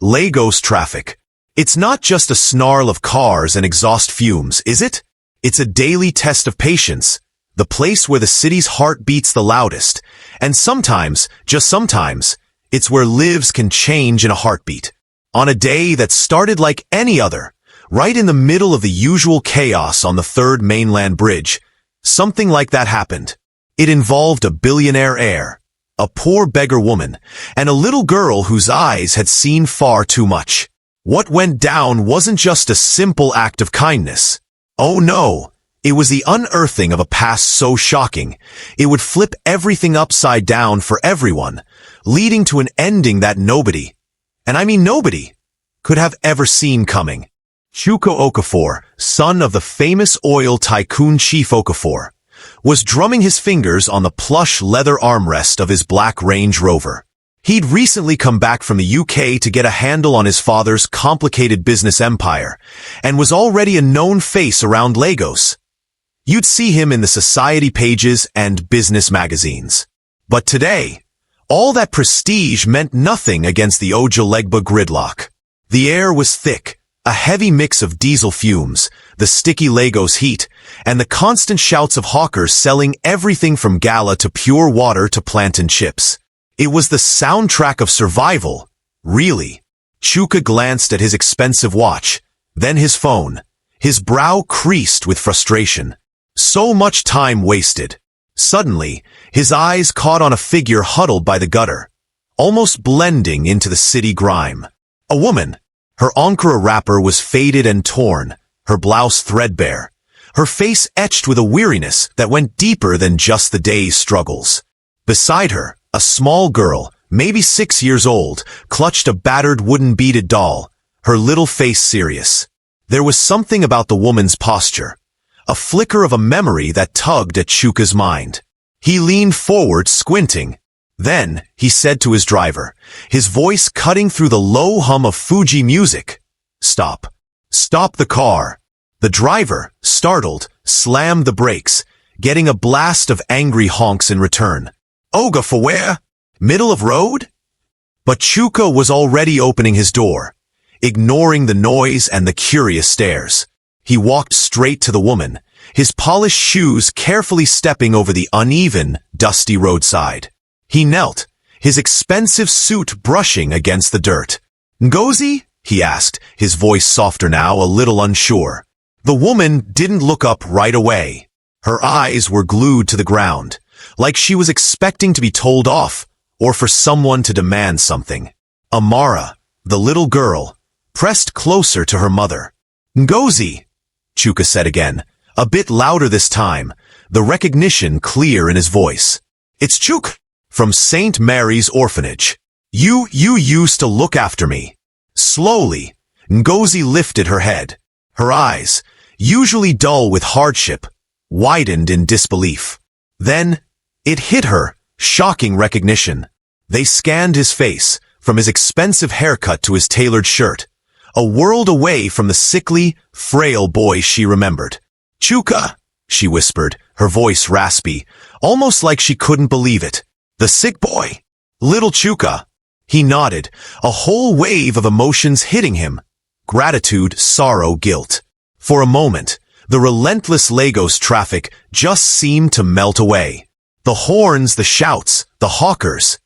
Lagos traffic. It's not just a snarl of cars and exhaust fumes, is it? It's a daily test of patience, the place where the city's heart beats the loudest, and sometimes, just sometimes, it's where lives can change in a heartbeat. On a day that started like any other, right in the middle of the usual chaos on the third mainland bridge, something like that happened. It involved a billionaire heir, a poor beggar woman, and a little girl whose eyes had seen far too much. What went down wasn't just a simple act of kindness. Oh no, it was the unearthing of a past so shocking, it would flip everything upside down for everyone, leading to an ending that nobody, and I mean nobody, could have ever seen coming. Chuka Okafor, son of the famous oil tycoon Chief Okafor, was drumming his fingers on the plush leather armrest of his black Range Rover. He'd recently come back from the UK to get a handle on his father's complicated business empire, and was already a known face around Lagos. You'd see him in the society pages and business magazines. But today, all that prestige meant nothing against the Ojalegba gridlock. The air was thick, a heavy mix of diesel fumes, the sticky Lagos heat, and the constant shouts of hawkers selling everything from gala to pure water to plantain chips. It was the soundtrack of survival, really. Chuka glanced at his expensive watch, then his phone. His brow creased with frustration. So much time wasted. Suddenly, his eyes caught on a figure huddled by the gutter, almost blending into the city grime. A woman. Her Ankara wrapper was faded and torn, her blouse threadbare, her face etched with a weariness that went deeper than just the day's struggles. Beside her, a small girl, maybe 6 years old, clutched a battered wooden beaded doll, her little face serious. There was something about the woman's posture, a flicker of a memory that tugged at Chuka's mind. He leaned forward, squinting. Then, he said to his driver, his voice cutting through the low hum of Fuji music, "Stop. Stop the car." The driver, startled, slammed the brakes, getting a blast of angry honks in return. "Oga for where? Middle of road?" But Chuka was already opening his door, ignoring the noise and the curious stares. He walked straight to the woman, his polished shoes carefully stepping over the uneven, dusty roadside. He knelt, his expensive suit brushing against the dirt. "Ngozi?" he asked, his voice softer now, a little unsure. The woman didn't look up right away. Her eyes were glued to the ground, like she was expecting to be told off, or for someone to demand something. Amara, the little girl, pressed closer to her mother. "Ngozi," Chuka said again, a bit louder this time, the recognition clear in his voice. "It's Chuk, from St. Mary's Orphanage. You used to look after me." Slowly, Ngozi lifted her head. Her eyes, usually dull with hardship, widened in disbelief. Then, it hit her, shocking recognition. They scanned his face, from his expensive haircut to his tailored shirt, a world away from the sickly, frail boy she remembered. "Chuka," she whispered, her voice raspy, almost like she couldn't believe it. "The sick boy? Little Chuka?" He nodded, a whole wave of emotions hitting him. Gratitude, sorrow, guilt. For a moment, the relentless Lagos traffic just seemed to melt away. The horns, the shouts, the hawkers.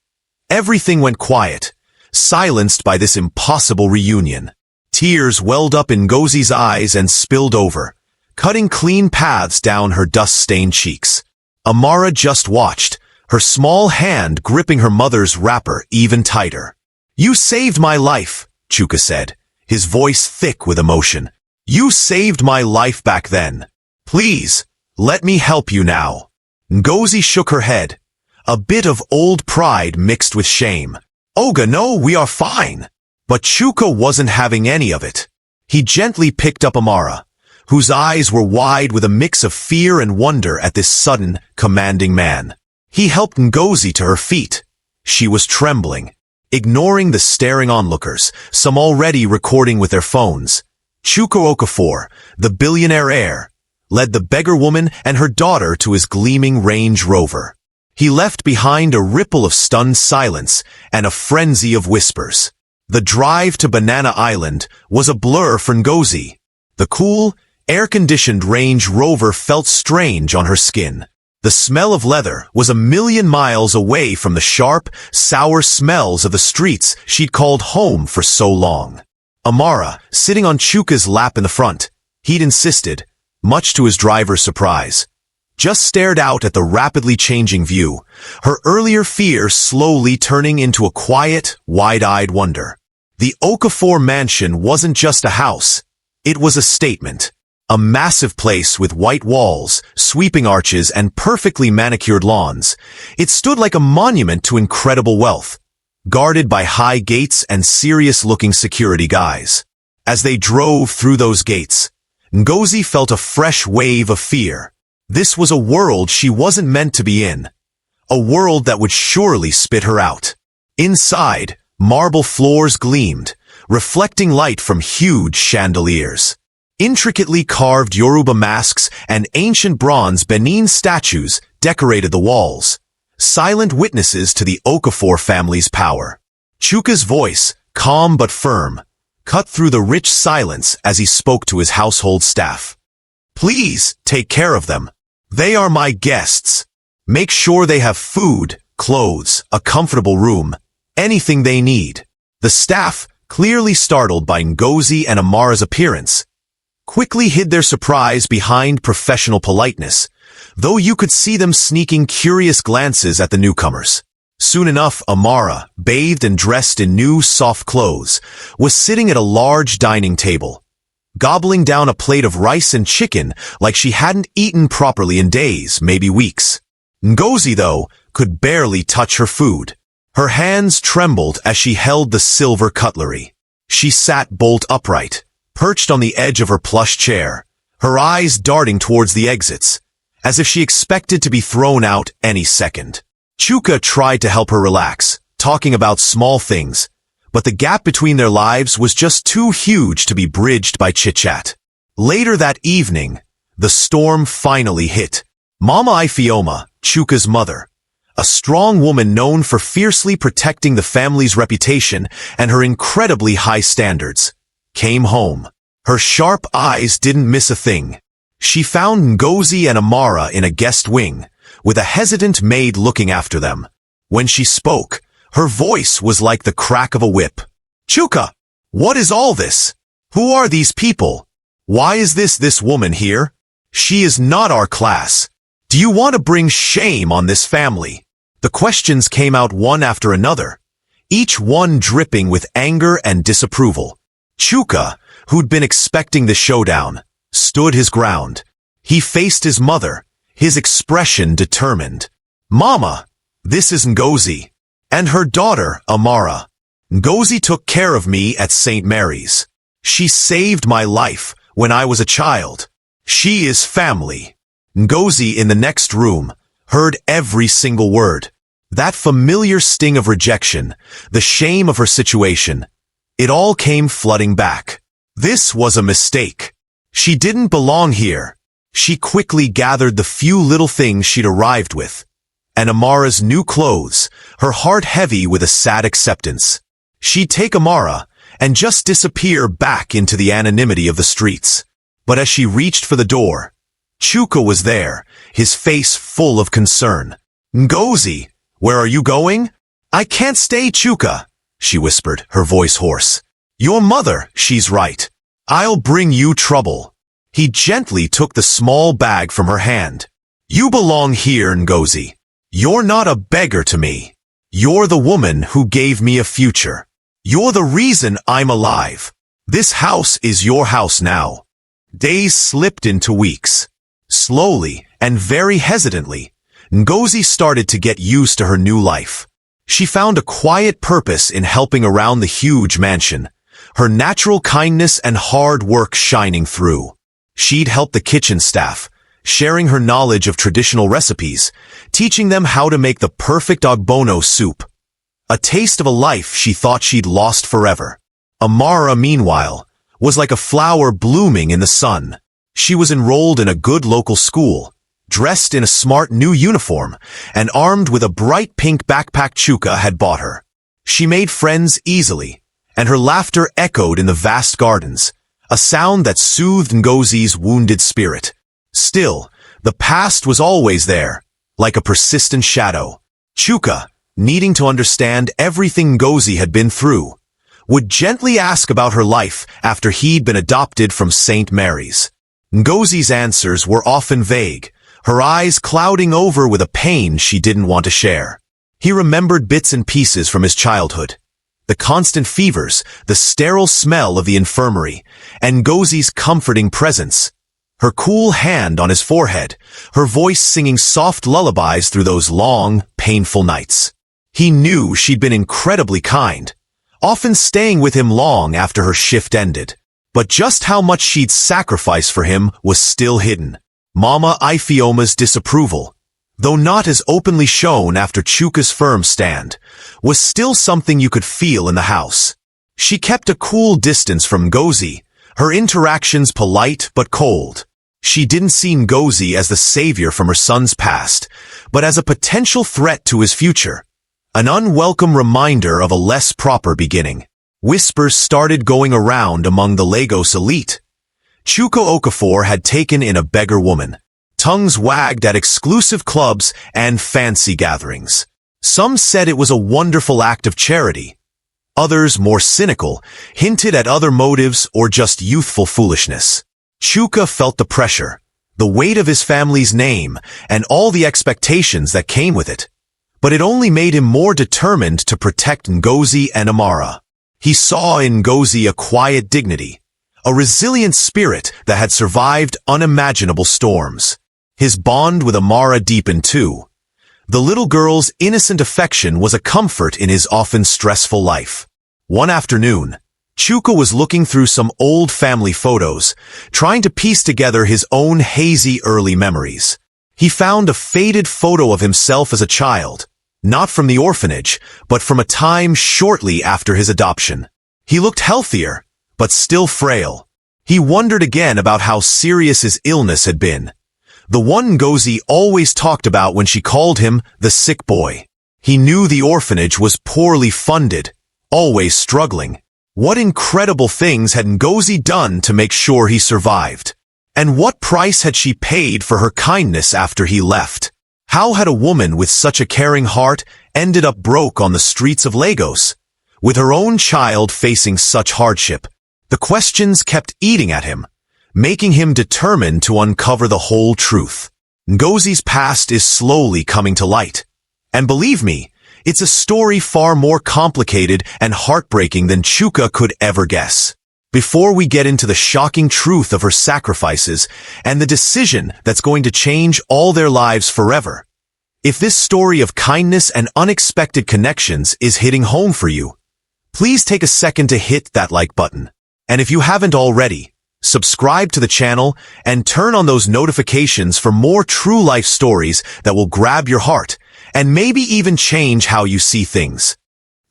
Everything went quiet, silenced by this impossible reunion. Tears welled up in Ngozi's eyes and spilled over, cutting clean paths down her dust-stained cheeks. Amara just watched, her small hand gripping her mother's wrapper even tighter. "You saved my life," Chuka said, his voice thick with emotion. "You saved my life back then. Please, let me help you now." Ngozi shook her head, a bit of old pride mixed with shame. "Oga, no, we are fine." But Chuka wasn't having any of it. He gently picked up Amara, whose eyes were wide with a mix of fear and wonder at this sudden, commanding man. He helped Ngozi to her feet. She was trembling, ignoring the staring onlookers, some already recording with their phones. Chuka Okafor, the billionaire heir, led the beggar woman and her daughter to his gleaming Range Rover. He left behind a ripple of stunned silence and a frenzy of whispers. The drive to Banana Island was a blur for Ngozi. The cool, air-conditioned Range Rover felt strange on her skin. The smell of leather was a million miles away from the sharp, sour smells of the streets she'd called home for so long. Amara, sitting on Chuka's lap in the front, he'd insisted, much to his driver's surprise, just stared out at the rapidly changing view, her earlier fear slowly turning into a quiet, wide-eyed wonder. The Okafor mansion wasn't just a house. It was a statement. A massive place with white walls, sweeping arches, and perfectly manicured lawns. It stood like a monument to incredible wealth, guarded by high gates and serious-looking security guys. As they drove through those gates, Ngozi felt a fresh wave of fear. This was a world she wasn't meant to be in. A world that would surely spit her out. Inside, marble floors gleamed, reflecting light from huge chandeliers. Intricately carved Yoruba masks and ancient bronze Benin statues decorated the walls, silent witnesses to the Okafor family's power. Chuka's voice, calm but firm, cut through the rich silence as he spoke to his household staff. Please take care of them. They are my guests. Make sure they have food, clothes, a comfortable room, anything they need. The staff, clearly startled by Ngozi and Amara's appearance, quickly hid their surprise behind professional politeness, though you could see them sneaking curious glances at the newcomers. Soon enough, Amara, bathed and dressed in new, soft clothes, was sitting at a large dining table, gobbling down a plate of rice and chicken like she hadn't eaten properly in days, maybe weeks. Ngozi, though, could barely touch her food. Her hands trembled as she held the silver cutlery. She sat bolt upright, perched on the edge of her plush chair, her eyes darting towards the exits, as if she expected to be thrown out any second. Chuka tried to help her relax, talking about small things, but the gap between their lives was just too huge to be bridged by chit-chat. Later that evening, the storm finally hit. Mama Ifeoma, Chuka's mother, a strong woman known for fiercely protecting the family's reputation and her incredibly high standards, came home. Her sharp eyes didn't miss a thing. She found Ngozi and Amara in a guest wing, with a hesitant maid looking after them. When she spoke, her voice was like the crack of a whip. Chuka, what is all this? Who are these people? Why is this woman here? She is not our class. Do you want to bring shame on this family? The questions came out one after another, each one dripping with anger and disapproval. Chuka, who'd been expecting the showdown, stood his ground. He faced his mother, his expression determined. Mama, this is Ngozi, and her daughter, Amara. Ngozi took care of me at St. Mary's. She saved my life when I was a child. She is family. Ngozi in the next room heard every single word. That familiar sting of rejection, the shame of her situation, it all came flooding back. This was a mistake. She didn't belong here. She quickly gathered the few little things she'd arrived with, and Amara's new clothes, her heart heavy with a sad acceptance. She'd take Amara and just disappear back into the anonymity of the streets. But as she reached for the door, Chuka was there, his face full of concern. Ngozi, where are you going? I can't stay, Chuka, she whispered, her voice hoarse. Your mother, she's right. I'll bring you trouble. He gently took the small bag from her hand. You belong here, Ngozi. You're not a beggar to me. You're the woman who gave me a future. You're the reason I'm alive. This house is your house now. Days slipped into weeks. Slowly and very hesitantly, Ngozi started to get used to her new life. She found a quiet purpose in helping around the huge mansion, her natural kindness and hard work shining through. She'd help the kitchen staff, sharing her knowledge of traditional recipes, teaching them how to make the perfect ogbono soup. A taste of a life she thought she'd lost forever. Amara, meanwhile, was like a flower blooming in the sun. She was enrolled in a good local school, dressed in a smart new uniform, and armed with a bright pink backpack Chuka had bought her. She made friends easily, and her laughter echoed in the vast gardens, a sound that soothed Ngozi's wounded spirit. Still, the past was always there, like a persistent shadow. Chuka, needing to understand everything Ngozi had been through, would gently ask about her life after he'd been adopted from St. Mary's. Ngozi's answers were often vague, her eyes clouding over with a pain she didn't want to share. He remembered bits and pieces from his childhood. The constant fevers, the sterile smell of the infirmary, and Ngozi's comforting presence. Her cool hand on his forehead, her voice singing soft lullabies through those long, painful nights. He knew she'd been incredibly kind, often staying with him long after her shift ended. But just how much she'd sacrifice for him was still hidden. Mama Ifeoma's disapproval, though not as openly shown after Chuka's firm stand, was still something you could feel in the house. She kept a cool distance from Ngozi, her interactions polite but cold. She didn't see Ngozi as the savior from her son's past, but as a potential threat to his future, an unwelcome reminder of a less proper beginning. Whispers started going around among the Lagos elite. Chuka Okafor had taken in a beggar woman. Tongues wagged at exclusive clubs and fancy gatherings. Some said it was a wonderful act of charity. Others, more cynical, hinted at other motives or just youthful foolishness. Chuka felt the pressure, the weight of his family's name, and all the expectations that came with it. But it only made him more determined to protect Ngozi and Amara. He saw in Ngozi a quiet dignity, a resilient spirit that had survived unimaginable storms. His bond with Amara deepened too. The little girl's innocent affection was a comfort in his often stressful life. One afternoon, Chuka was looking through some old family photos, trying to piece together his own hazy early memories. He found a faded photo of himself as a child, not from the orphanage, but from a time shortly after his adoption. He looked healthier, but still frail. He wondered again about how serious his illness had been. The one Ngozi always talked about when she called him the sick boy. He knew the orphanage was poorly funded, always struggling. What incredible things had Ngozi done to make sure he survived? And what price had she paid for her kindness after he left? How had a woman with such a caring heart ended up broke on the streets of Lagos, with her own child facing such hardship? The questions kept eating at him, making him determined to uncover the whole truth. Ngozi's past is slowly coming to light. And believe me, it's a story far more complicated and heartbreaking than Chuka could ever guess. Before we get into the shocking truth of her sacrifices and the decision that's going to change all their lives forever, if this story of kindness and unexpected connections is hitting home for you, please take a second to hit that like button. And if you haven't already, subscribe to the channel and turn on those notifications for more true life stories that will grab your heart and maybe even change how you see things.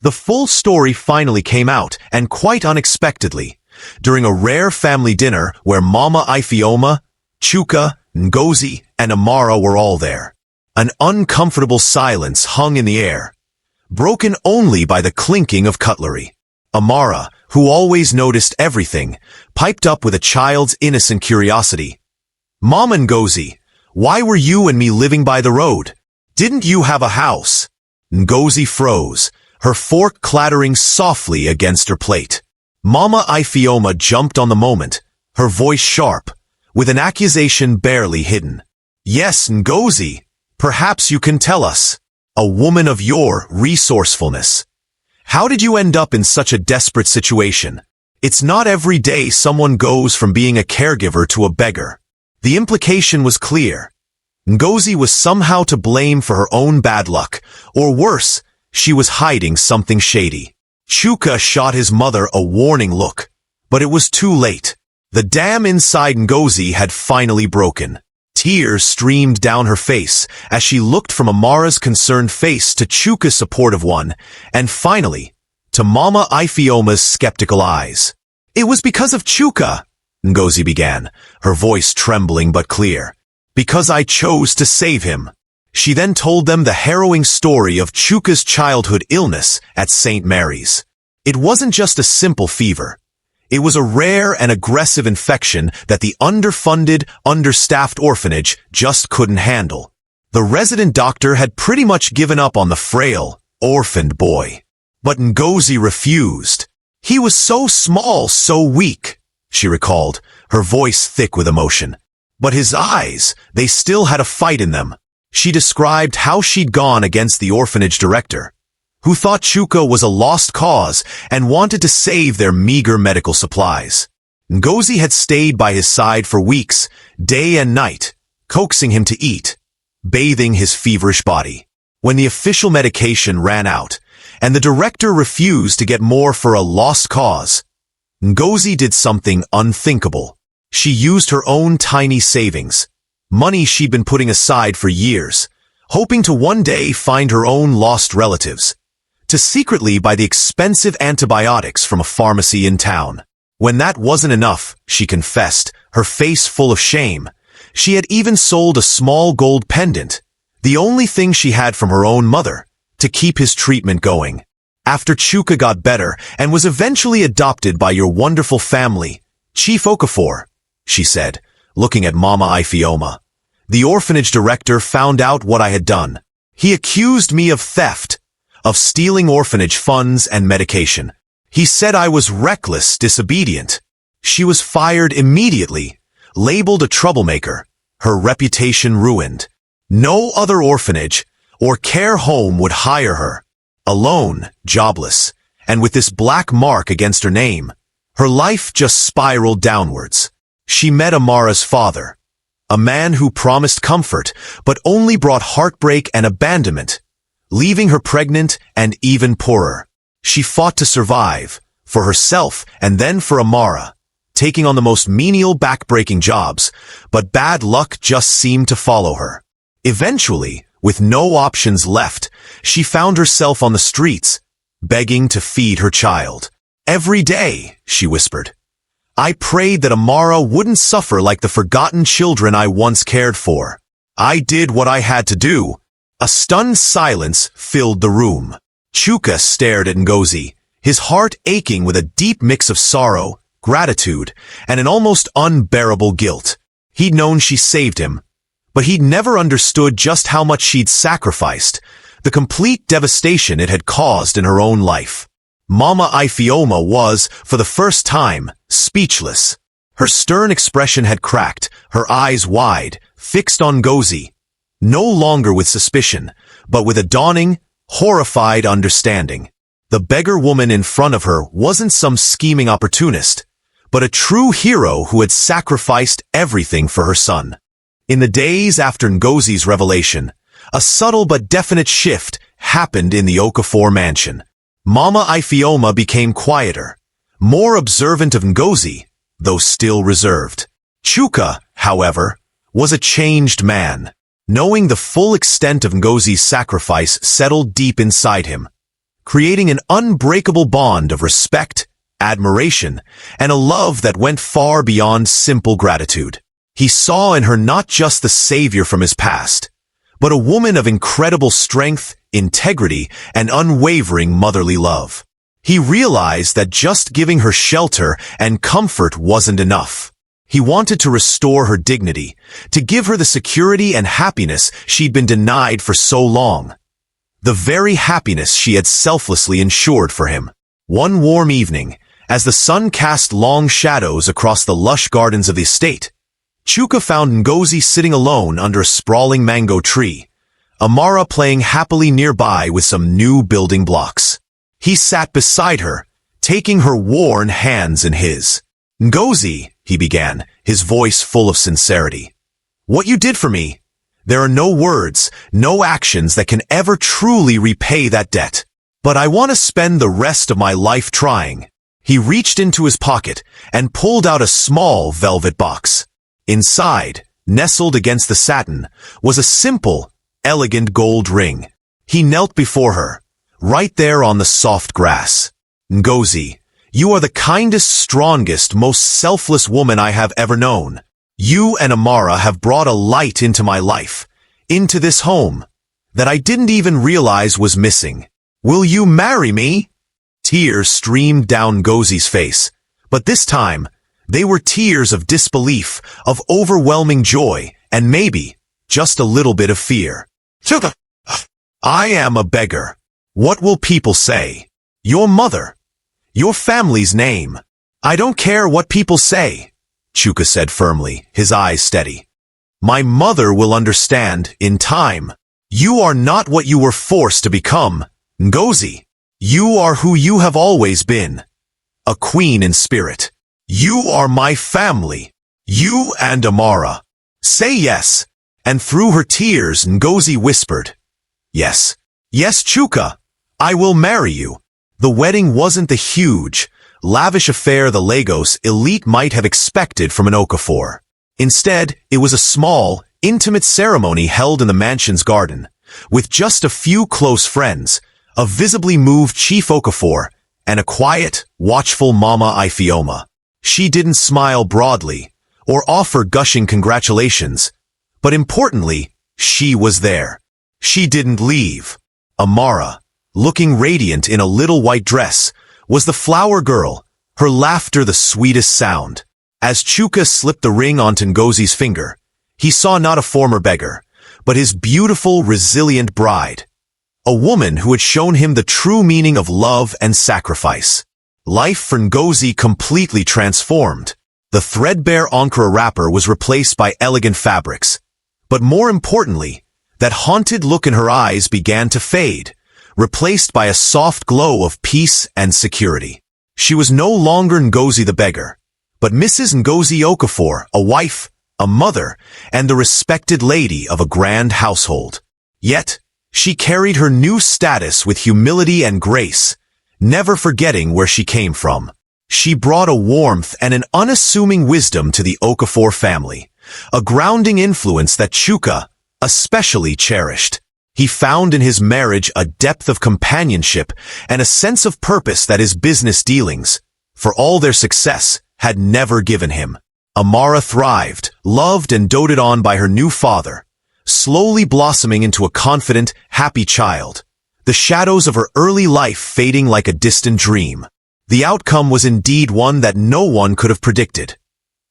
The full story finally came out, and quite unexpectedly, during a rare family dinner where Mama Ifeoma, Chuka, Ngozi, and Amara were all there. An uncomfortable silence hung in the air, broken only by the clinking of cutlery. Amara, who always noticed everything, piped up with a child's innocent curiosity. "Mom and Ngozi, why were you and me living by the road? Didn't you have a house?" Ngozi froze, her fork clattering softly against her plate. Mama Ifeoma jumped on the moment, her voice sharp, with an accusation barely hidden. "Yes, Ngozi, perhaps you can tell us. A woman of your resourcefulness. How did you end up in such a desperate situation? It's not every day someone goes from being a caregiver to a beggar." The implication was clear. Ngozi was somehow to blame for her own bad luck, or worse, she was hiding something shady. Chuka shot his mother a warning look, but it was too late. The dam inside Ngozi had finally broken. Tears streamed down her face as she looked from Amara's concerned face to Chuka's supportive one, and finally, to Mama Ifeoma's skeptical eyes. "It was because of Chuka," Ngozi began, her voice trembling but clear. "Because I chose to save him." She then told them the harrowing story of Chuka's childhood illness at St. Mary's. It wasn't just a simple fever. It was a rare and aggressive infection that the underfunded, understaffed orphanage just couldn't handle. The resident doctor had pretty much given up on the frail, orphaned boy. But Ngozi refused. He was so small, so weak, she recalled, her voice thick with emotion. But his eyes, they still had a fight in them. She described how she'd gone against the orphanage director, who thought Chuka was a lost cause and wanted to save their meager medical supplies. Ngozi had stayed by his side for weeks, day and night, coaxing him to eat, bathing his feverish body. When the official medication ran out, and the director refused to get more for a lost cause, Ngozi did something unthinkable. She used her own tiny savings, money she'd been putting aside for years, hoping to one day find her own lost relatives, to secretly buy the expensive antibiotics from a pharmacy in town. When that wasn't enough, she confessed, her face full of shame, she had even sold a small gold pendant, the only thing she had from her own mother, to keep his treatment going. After Chuka got better and was eventually adopted by your wonderful family, Chief Okafor, she said, looking at Mama Ifeoma, the orphanage director found out what I had done. He accused me of theft, of stealing orphanage funds and medication. He said I was reckless, disobedient. She was fired immediately, labeled a troublemaker, her reputation ruined. No other orphanage or care home would hire her. Alone, jobless, and with this black mark against her name, her life just spiraled downwards. She met Amara's father, a man who promised comfort but only brought heartbreak and abandonment, leaving her pregnant and even poorer. She fought to survive, for herself and then for Amara, taking on the most menial back-breaking jobs, but bad luck just seemed to follow her. Eventually, with no options left, she found herself on the streets, begging to feed her child. Every day, she whispered, I prayed that Amara wouldn't suffer like the forgotten children I once cared for. I did what I had to do. A stunned silence filled the room. Chuka stared at Ngozi, his heart aching with a deep mix of sorrow, gratitude, and an almost unbearable guilt. He'd known she saved him, but he'd never understood just how much she'd sacrificed, the complete devastation it had caused in her own life. Mama Ifeoma was, for the first time, speechless. Her stern expression had cracked, her eyes wide, fixed on Ngozi, no longer with suspicion, but with a dawning, horrified understanding. The beggar woman in front of her wasn't some scheming opportunist, but a true hero who had sacrificed everything for her son. In the days after Ngozi's revelation, a subtle but definite shift happened in the Okafor mansion. Mama Ifeoma became quieter, more observant of Ngozi, though still reserved. Chuka, however, was a changed man. Knowing the full extent of Ngozi's sacrifice settled deep inside him, creating an unbreakable bond of respect, admiration, and a love that went far beyond simple gratitude. He saw in her not just the savior from his past, but a woman of incredible strength, integrity, and unwavering motherly love. He realized that just giving her shelter and comfort wasn't enough. He wanted to restore her dignity, to give her the security and happiness she'd been denied for so long. The very happiness she had selflessly ensured for him. One warm evening, as the sun cast long shadows across the lush gardens of the estate, Chuka found Ngozi sitting alone under a sprawling mango tree, Amara playing happily nearby with some new building blocks. He sat beside her, taking her worn hands in his. Ngozi, he began, his voice full of sincerity. What you did for me, there are no words, no actions that can ever truly repay that debt. But I want to spend the rest of my life trying. He reached into his pocket and pulled out a small velvet box. Inside, nestled against the satin, was a simple, elegant gold ring. He knelt before her, right there on the soft grass. Ngozi, you are the kindest, strongest, most selfless woman I have ever known. You and Amara have brought a light into my life, into this home, that I didn't even realize was missing. Will you marry me? Tears streamed down Ngozi's face, but this time, they were tears of disbelief, of overwhelming joy, and maybe just a little bit of fear. Chuka, I am a beggar. What will people say? Your mother. Your family's name. I don't care what people say, Chuka said firmly, his eyes steady. My mother will understand in time. You are not what you were forced to become, Ngozi. You are who you have always been. A queen in spirit. You are my family. You and Amara. Say yes. And through her tears, Ngozi whispered, Yes. Yes, Chuka. I will marry you. The wedding wasn't the huge, lavish affair the Lagos elite might have expected from an Okafor. Instead, it was a small, intimate ceremony held in the mansion's garden, with just a few close friends, a visibly moved Chief Okafor, and a quiet, watchful Mama Ifeoma. She didn't smile broadly, or offer gushing congratulations, but importantly, she was there. She didn't leave. Amara, looking radiant in a little white dress, was the flower girl, her laughter the sweetest sound. As Chuka slipped the ring onto Ngozi's finger, he saw not a former beggar, but his beautiful, resilient bride. A woman who had shown him the true meaning of love and sacrifice. Life for Ngozi completely transformed. The threadbare Ankara wrapper was replaced by elegant fabrics. But more importantly, that haunted look in her eyes began to fade, replaced by a soft glow of peace and security. She was no longer Ngozi the beggar, but Mrs. Ngozi Okafor, a wife, a mother, and the respected lady of a grand household. Yet, she carried her new status with humility and grace, never forgetting where she came from. She brought a warmth and an unassuming wisdom to the Okafor family, a grounding influence that Chuka especially cherished. He found in his marriage a depth of companionship and a sense of purpose that his business dealings, for all their success, had never given him. Amara thrived, loved and doted on by her new father, slowly blossoming into a confident, happy child, the shadows of her early life fading like a distant dream. The outcome was indeed one that no one could have predicted.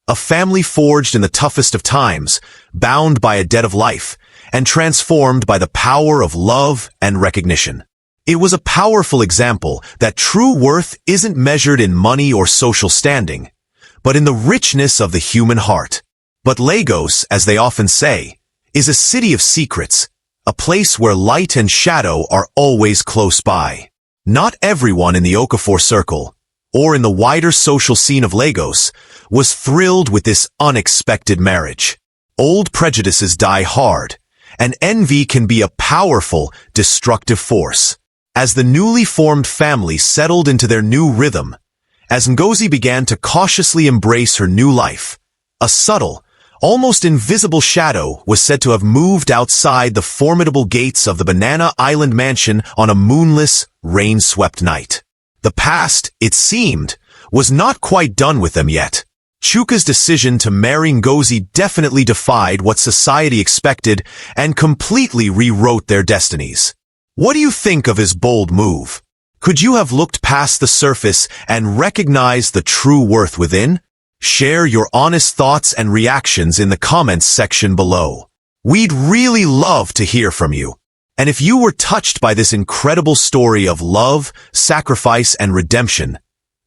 A family forged in the toughest of times, bound by a debt of life, and transformed by the power of love and recognition. It was a powerful example that true worth isn't measured in money or social standing, but in the richness of the human heart. But Lagos, as they often say, is a city of secrets, a place where light and shadow are always close by. Not everyone in the Okafor circle, or in the wider social scene of Lagos, was thrilled with this unexpected marriage. Old prejudices die hard, and envy can be a powerful, destructive force. As the newly formed family settled into their new rhythm, as Ngozi began to cautiously embrace her new life, a subtle, almost invisible shadow was said to have moved outside the formidable gates of the Banana Island mansion on a moonless, rain-swept night. The past, it seemed, was not quite done with them yet. Chuka's decision to marry Ngozi definitely defied what society expected and completely rewrote their destinies. What do you think of his bold move? Could you have looked past the surface and recognized the true worth within? Share your honest thoughts and reactions in the comments section below. We'd really love to hear from you. And if you were touched by this incredible story of love, sacrifice, and redemption,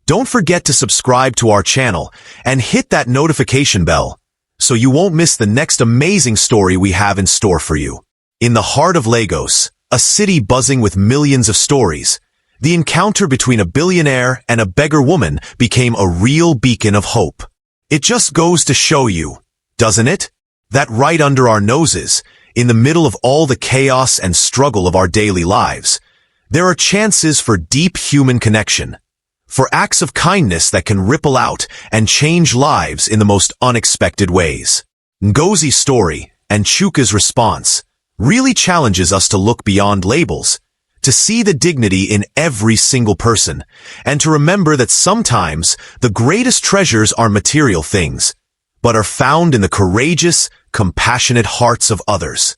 don't forget to subscribe to our channel and hit that notification bell so you won't miss the next amazing story we have in store for you. In the heart of Lagos, a city buzzing with millions of stories, the encounter between a billionaire and a beggar woman became a real beacon of hope. It just goes to show you, doesn't it, that right under our noses, in the middle of all the chaos and struggle of our daily lives, there are chances for deep human connection, for acts of kindness that can ripple out and change lives in the most unexpected ways. Ngozi's story and Chuka's response really challenges us to look beyond labels, to see the dignity in every single person, and to remember that sometimes the greatest treasures aren't material things, but are found in the courageous, compassionate hearts of others.